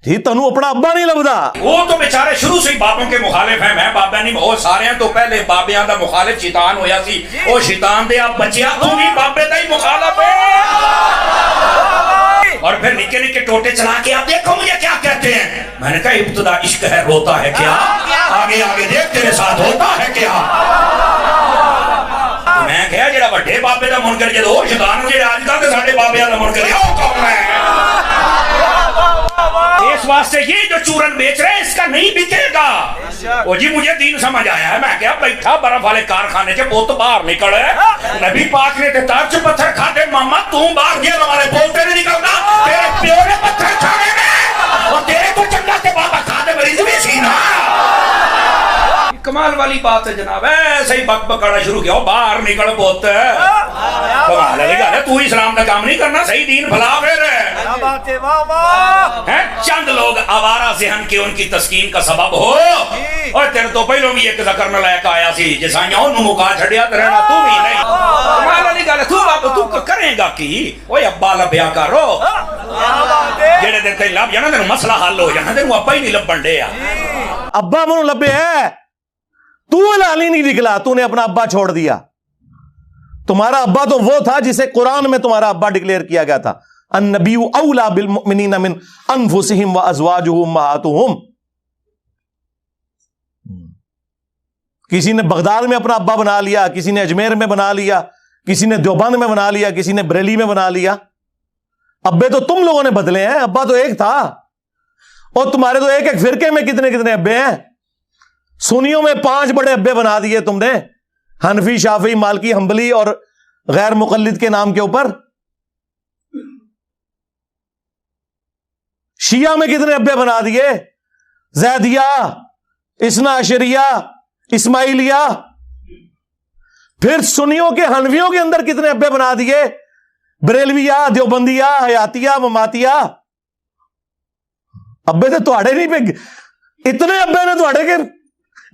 جی تنو اپنا ابا نہیں لبدا. وہ تو بیچارے شروع سے ہی بابوں کے مخالف ہیں. میں بابا نہیں وہ سارے تو پہلے بابیاں دا مخالف شیطان ہویا سی. وہ شیطان دے آپ بچیا تو بھی بابے دا ہی مخالف ہے. اور پھر نکے نکے ٹوٹے چلا کے آپ دیکھو مجھے کیا کہتے ہیں. میں نے کہا ابتدا عشق ہے روتا ہے کیا, آگے آگے دیکھ تیرے ساتھ ہوتا ہے کیا. میں کہا جڑا بڑے بابے دا منکر جدو شیطان جڑے آج تک ساڈے بابیاں دا منکر ہے وہ کون ہے. اس واسطے یہ جو چورن بیچ رہے ہیں اس کا نہیں بکے گا. وہ جی مجھے دین سمجھ آیا ہے. میں کہا بیٹھا برف والے کارخانے سے بہت باہر نکل ہے. نبی پاک نے تارچ پتھر کھاتے ماما تم باہر گیا ہمارے بولتے نہیں نکلنا. تیرے پیو نے پتھر کھانے میں اور تیرے کو چنگا سے بابا کھاتے مریض بھی سینا. کمال والی بات ہے جناب. ایسے ہی بک بکانا شروع کیا باہر نکل بہت کمال ہے. تو اسلام کا کام نہیں کرنا صحیح دین بھلا پھر چند لوگ آوارہ ذہن کے ان کی تسکین کا سبب ہو. اور تیرے تو پہلو بھی ایک ذکر نہ لائق آیا سی جسائیاں انہوں مکا چھڑیا تو رہنا تو بھی نہیں. کمال والی گل ہے. تو کریں گا کی اوے ابا لبیا کرو جڑے دن تے لب جانا تینوں مسئلہ حل ہو جانا. تینوں ابا ہی نہیں لبن ڈے. ابا منو لبے ہے تو لالی نہیں نکلا. تو نے اپنا ابا چھوڑ دیا. تمہارا ابا تو وہ تھا جسے قرآن میں تمہارا ابا ڈکلیئر کیا گیا تھا. النبی اولا بالمؤمنین من انفسہم وازواجہ امہاتہم. کسی نے بغداد میں اپنا ابا بنا لیا, کسی نے اجمیر میں بنا لیا, کسی نے دیوبند میں بنا لیا, کسی نے بریلی میں بنا لیا. ابے تو تم لوگوں نے بدلے ہیں. ابا تو ایک تھا. اور تمہارے تو ایک ایک فرقے میں کتنے کتنے ابے ہیں. سنیوں میں 5 بڑے ابے بنا دیے تم نے, حنفی, شافعی, مالکی, حنبلی اور غیر مقلد کے نام کے اوپر. شیعہ میں کتنے ابے بنا دیے, زیدیہ, اثنا عشریہ, اسماعیلیہ. پھر سنیوں کے حنفیوں کے اندر کتنے ابے بنا دیے, بریلویہ, دیوبندیہ, حیاتیہ, مماتیہ. ابے تو تواڑے نہیں پہ اتنے ابے نے تواڑے کے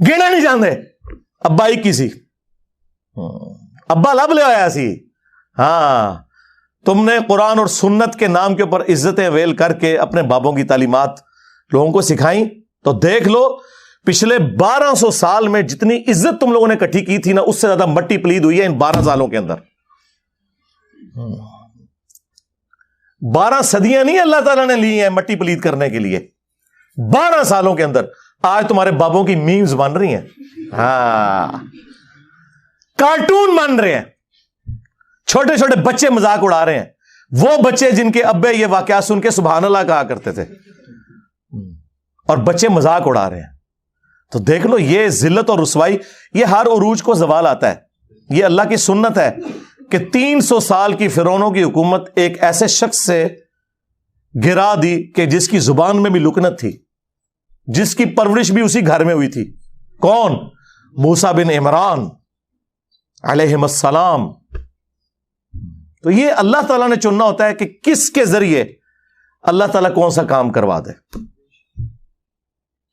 گنے نہیں جاندے. ابا ہی کسی ابا لب لے آیا سی. ہاں تم نے قرآن اور سنت کے نام کے اوپر عزتیں ویل کر کے اپنے بابوں کی تعلیمات لوگوں کو سکھائیں. تو دیکھ لو پچھلے 1200 سال میں جتنی عزت تم لوگوں نے اکٹھی کی تھی نا, اس سے زیادہ مٹی پلید ہوئی ہے ان 12 سالوں کے اندر. 12 صدیاں نہیں اللہ تعالیٰ نے لی ہیں مٹی پلید کرنے کے لیے. 12 سالوں کے اندر آج تمہارے بابوں کی میمز بن رہی ہیں. ہاں کارٹون بن رہے ہیں. چھوٹے چھوٹے بچے مذاق اڑا رہے ہیں. وہ بچے جن کے ابے یہ واقعہ سن کے سبحان اللہ کہا کرتے تھے اور بچے مذاق اڑا رہے ہیں. تو دیکھ لو یہ ذلت اور رسوائی, یہ ہر عروج کو زوال آتا ہے. یہ اللہ کی سنت ہے کہ 300 سال کی فرعونوں کی حکومت ایک ایسے شخص سے گرا دی کہ جس کی زبان میں بھی لکنت تھی, جس کی پرورش بھی اسی گھر میں ہوئی تھی. کون؟ موسیٰ بن عمران علیہم السلام. تو یہ اللہ تعالیٰ نے چننا ہوتا ہے کہ کس کے ذریعے اللہ تعالیٰ کون سا کام کروا دے.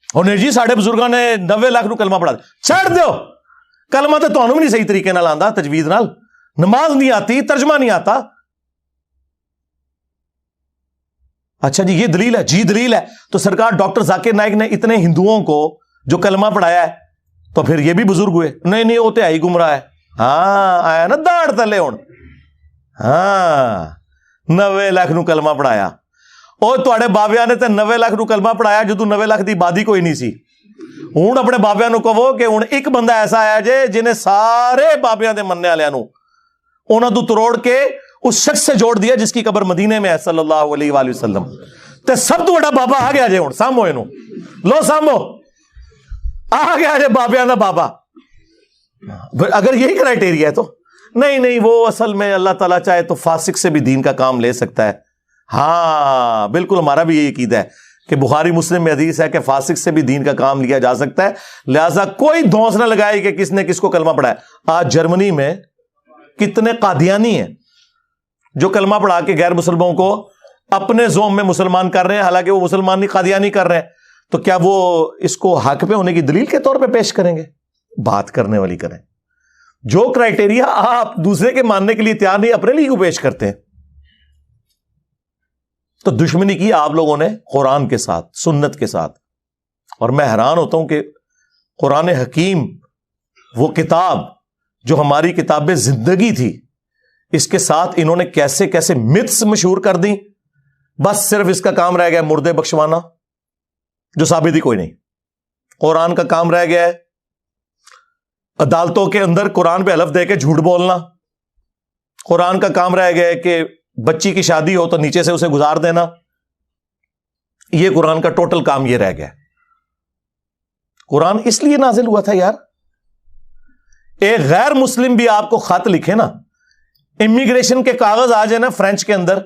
اور نہیں جی ساڑھے بزرگاں نے 90 لاکھ نو کلمہ پڑھا دے. چھڑ دو کلمہ تو تانوں بھی نہیں صحیح طریقے نال آندا, تجوید نال. نماز نہیں آتی, ترجمہ نہیں آتا. اچھا جی یہ دلیل ہے, جی دلیل ہے. تو سرکار ڈاکٹر ذاکر نائک نے اتنے ہندوؤں کو جو کلمہ پڑھایا ہے تو پھر یہ بھی بزرگ ہوئے. نہیں وہ تو آئی گمراہ ہے. ہاں آیا نا داڑ تلے ہون. ہاں 90 لاکھ نو کلمہ پڑھایا. اور تواڈے بابیاں نے تے 90 لاکھ نو کلمہ پڑھایا جدوں 90 لاکھ دی آبادی کوئی نہیں سی. ہوں اپنے بابیاں نو کہو کہ ہوں ایک بندہ ایسا آیا جے جنہیں سارے بابیاں دے مننے والےاں نو انہاں تو تروڑ کے اس شخص سے جوڑ دیا جس کی قبر مدینے میں ہے صلی اللہ علیہ وآلہ وسلم. تے سب تو بڑا بابا آ گیا جے. ہوں سامو اینو لو سامو آ گیا جے بابیاں دا بابا. اگر یہی کرائٹیریا ہے تو نہیں وہ اصل میں اللہ تعالیٰ چاہے تو فاسق سے بھی دین کا کام لے سکتا ہے. ہاں بالکل ہمارا بھی یہی عقیدہ ہے کہ بخاری مسلم میں حدیث ہے کہ فاسق سے بھی دین کا کام لیا جا سکتا ہے. لہذا کوئی دھونس نہ لگائے کہ کس نے کس کو کلمہ پڑھایا. آج جرمنی میں کتنے قادیانی ہیں جو کلمہ پڑھا کے غیر مسلمانوں کو اپنے زوم میں مسلمان کر رہے ہیں, حالانکہ وہ مسلمان نہیں قادیانی کر رہے ہیں. تو کیا وہ اس کو حق پہ ہونے کی دلیل کے طور پہ پیش کریں گے؟ بات کرنے والی کریں. جو کرائٹیریا آپ دوسرے کے ماننے کے لیے تیار نہیں اپنے لیے کو پیش کرتے ہیں. تو دشمنی کی آپ لوگوں نے قرآن کے ساتھ، سنت کے ساتھ. اور میں حیران ہوتا ہوں کہ قرآن حکیم، وہ کتاب جو ہماری کتاب زندگی تھی، اس کے ساتھ انہوں نے کیسے کیسے متس مشہور کر دی. بس صرف اس کا کام رہ گیا مردے بخشوانا، جو ثابت ہی کوئی نہیں. قرآن کا کام رہ گیا ہے عدالتوں کے اندر قرآن پہ حلف دے کے جھوٹ بولنا. قرآن کا کام رہ گیا ہے کہ بچی کی شادی ہو تو نیچے سے اسے گزار دینا. یہ قرآن کا ٹوٹل کام یہ رہ گیا. قرآن اس لیے نازل ہوا تھا یار، ایک غیر مسلم بھی آپ کو خط لکھے نا، امیگریشن کے کاغذ آ جائے نا فرینچ کے اندر،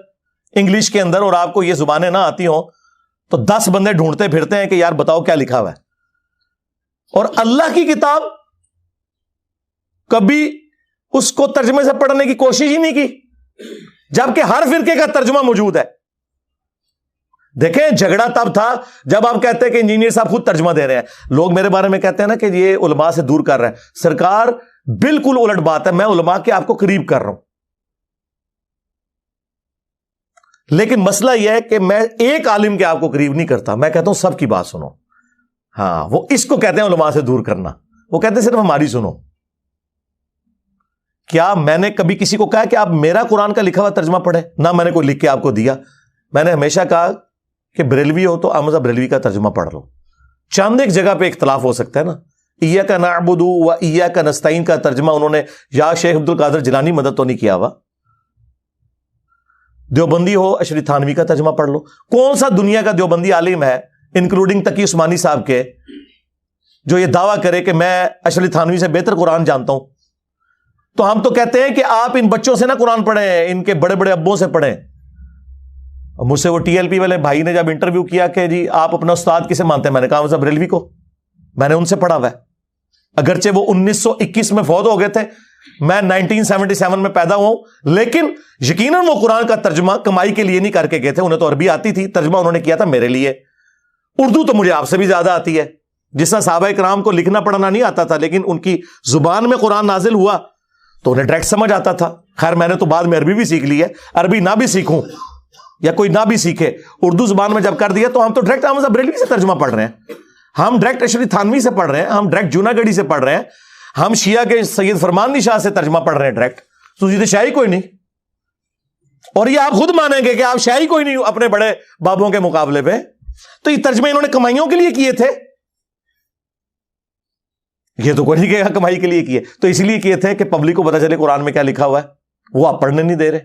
انگلش کے اندر، اور آپ کو یہ زبانیں نہ آتی ہوں تو 10 بندے ڈھونڈتے پھرتے ہیں کہ یار بتاؤ کیا لکھا ہوا ہے. اور اللہ کی کتاب کبھی اس کو ترجمے سے پڑھنے کی کوشش ہی نہیں کی، جبکہ ہر فرقے کا ترجمہ موجود ہے. دیکھیں جھگڑا تب تھا جب آپ کہتے ہیں کہ انجینئر صاحب خود ترجمہ دے رہے ہیں. لوگ میرے بارے میں کہتے ہیں نا کہ یہ علماء سے دور کر رہا ہے. سرکار بالکل الٹ بات ہے، میں علماء کے آپ کو قریب کر رہا ہوں. لیکن مسئلہ یہ ہے کہ میں ایک عالم کے آپ کو قریب نہیں کرتا، میں کہتا ہوں سب کی بات سنو. ہاں وہ اس کو کہتے ہیں علماء سے دور کرنا. وہ کہتے ہیں صرف ہماری سنو. کیا میں نے کبھی کسی کو کہا کہ آپ میرا قرآن کا لکھا ہوا ترجمہ پڑھیں؟ نہ میں نے کوئی لکھ کے آپ کو دیا. میں نے ہمیشہ کہا کہ بریلوی ہو تو احمد بریلوی کا ترجمہ پڑھ لو. چاند ایک جگہ پہ اختلاف ہو سکتا ہے نا. ایاک نعبد و ایاک نستعین کا ترجمہ انہوں نے یا شیخ عبد القادر جیلانی مدد تو نہیں کیا ہوا. دیوبندی ہو اشری تھانوی کا ترجمہ پڑھ لو. کون سا دنیا کا دیوبندی عالم ہے انکلوڈنگ تقی عثمانی صاحب کے جو یہ دعویٰ کرے کہ میں اشری تھانوی سے بہتر قرآن جانتا ہوں؟ تو ہم تو کہتے ہیں کہ آپ ان بچوں سے نہ قرآن پڑھیں، ان کے بڑے بڑے ابوں سے پڑھیں. مجھ سے وہ ٹی ایل پی والے بھائی نے جب انٹرویو کیا کہ جی آپ اپنا استاد کسے مانتے ہیں، میں نے کہا مذہب بریلوی کو. میں نے ان سے پڑھا ہوا ہے، اگرچہ وہ 1921 میں فوت ہو گئے تھے، میں 1977 میں پیدا ہوا ہوں. لیکن یقیناً وہ قرآن کا ترجمہ کمائی کے لیے نہیں کر کے گئے تھے، انہیں تو عربی آتی تھی. ترجمہ انہوں نے کیا تھا میرے لیے. اردو تو مجھے آپ سے بھی زیادہ آتی ہے. جس طرح صحابہ کرام کو لکھنا پڑھنا نہیں آتا تھا لیکن ان کی زبان میں قرآن نازل ہوا تو انہیں ڈائریکٹ سمجھ آتا تھا. خیر میں نے تو بعد میں عربی بھی سیکھ لی ہے. عربی نہ بھی سیکھوں یا کوئی نہ بھی سیکھے، اردو زبان میں جب کر دیا تو ہم تو ڈائریکٹ احمد بریلوی سے ترجمہ پڑھ رہے ہیں، ہم ڈائریکٹ اشری تھانوی سے پڑھ رہے ہیں، ہم ڈائریکٹ جوناگڑھی سے پڑھ رہے ہیں، ہم شیعہ کے سید فرمان علی شاہ سے ترجمہ پڑھ رہے ہیں ڈائریکٹ. تو یہ شاہی کوئی نہیں. اور یہ آپ خود مانیں گے کہ آپ شاہی کوئی نہیں اپنے بڑے بابوں کے مقابلے پہ. تو یہ ترجمے انہوں نے کمائیوں کے لیے کیے تھے، یہ تو کوئی نہیں کہا کمائی کے لیے کیے. تو اس لیے کیے تھے کہ پبلک کو پتا چلے قرآن میں کیا لکھا ہوا ہے. وہ آپ پڑھنے نہیں دے رہے.